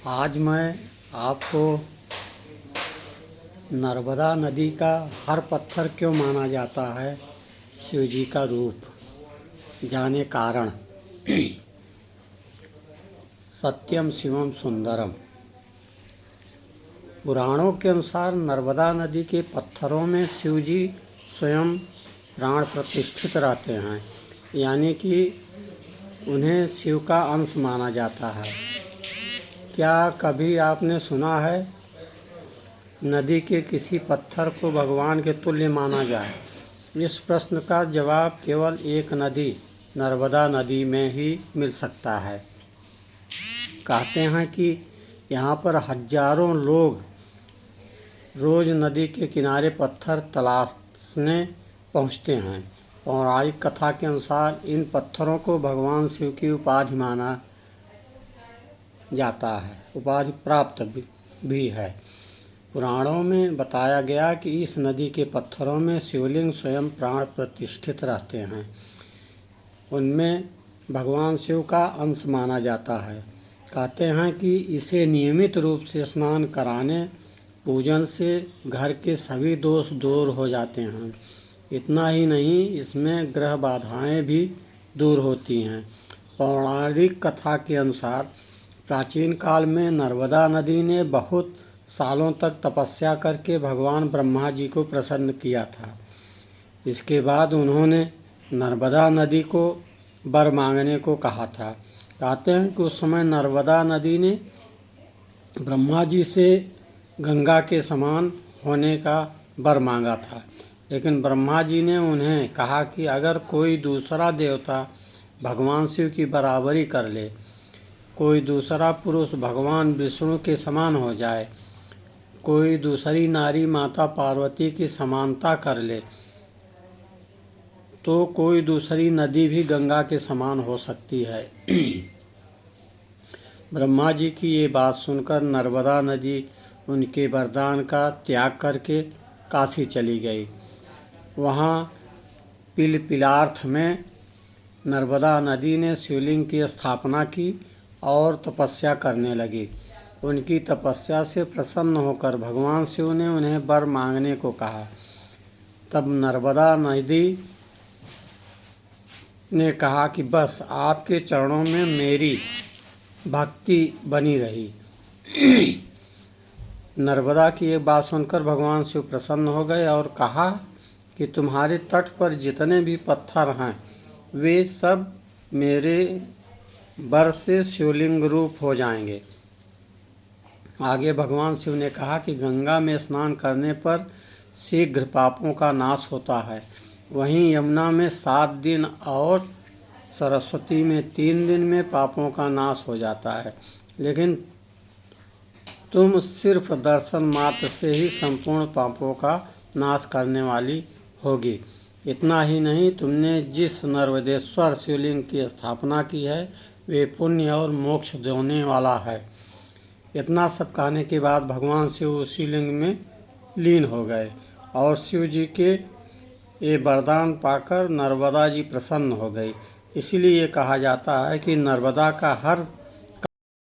आज मैं आपको नर्मदा नदी का हर पत्थर क्यों माना जाता है शिव जी का रूप जाने कारण। सत्यम शिवम सुंदरम। पुराणों के अनुसार नर्मदा नदी के पत्थरों में शिव जी स्वयं प्राण प्रतिष्ठित रहते हैं, यानी कि उन्हें शिव का अंश माना जाता है। क्या कभी आपने सुना है नदी के किसी पत्थर को भगवान के तुल्य माना जाए? इस प्रश्न का जवाब केवल एक नदी नर्मदा नदी में ही मिल सकता है। कहते हैं कि यहाँ पर हजारों लोग रोज नदी के किनारे पत्थर तलाशने पहुँचते हैं। पौराणिक कथा के अनुसार इन पत्थरों को भगवान शिव की उपाधि माना जाता है, उपाधि प्राप्त भी है। पुराणों में बताया गया कि इस नदी के पत्थरों में शिवलिंग स्वयं प्राण प्रतिष्ठित रहते हैं। उनमें भगवान शिव का अंश माना जाता है। कहते हैं कि इसे नियमित रूप से स्नान कराने पूजन से घर के सभी दोष दूर हो जाते हैं। इतना ही नहीं, इसमें ग्रह बाधाएं भी दूर होती हैं। पौराणिक कथा के अनुसार प्राचीन काल में नर्मदा नदी ने बहुत सालों तक तपस्या करके भगवान ब्रह्मा जी को प्रसन्न किया था। इसके बाद उन्होंने नर्मदा नदी को वर मांगने को कहा था। कहते हैं कि उस समय नर्मदा नदी ने ब्रह्मा जी से गंगा के समान होने का वर मांगा था, लेकिन ब्रह्मा जी ने उन्हें कहा कि अगर कोई दूसरा देवता भगवान शिव की बराबरी कर ले, कोई दूसरा पुरुष भगवान विष्णु के समान हो जाए, कोई दूसरी नारी माता पार्वती की समानता कर ले, तो कोई दूसरी नदी भी गंगा के समान हो सकती है। ब्रह्मा जी की ये बात सुनकर नर्मदा नदी उनके वरदान का त्याग करके काशी चली गई। वहाँ पिलपिलार्थ में नर्मदा नदी ने शिवलिंग की स्थापना की और तपस्या करने लगी। उनकी तपस्या से प्रसन्न होकर भगवान शिव ने उन्हें वर मांगने को कहा। तब नर्मदा नदी ने कहा कि बस आपके चरणों में मेरी भक्ति बनी रही। नर्मदा की ये बात सुनकर भगवान शिव प्रसन्न हो गए और कहा कि तुम्हारे तट पर जितने भी पत्थर हैं वे सब मेरे वर से शिवलिंग रूप हो जाएंगे। आगे भगवान शिव ने कहा कि गंगा में स्नान करने पर शीघ्र पापों का नाश होता है, वहीं यमुना में 7 दिन और सरस्वती में 3 दिन में पापों का नाश हो जाता है, लेकिन तुम सिर्फ दर्शन मात्र से ही संपूर्ण पापों का नाश करने वाली होगी। इतना ही नहीं, तुमने जिस नर्मदेश्वर शिवलिंग की स्थापना की है वे पुण्य और मोक्ष देने वाला है। इतना सब कहने के बाद भगवान शिव उसी लिंग में लीन हो गए और शिव जी के ये वरदान पाकर नर्मदा जी प्रसन्न हो गई। इसीलिए ये कहा जाता है कि नर्मदा का हर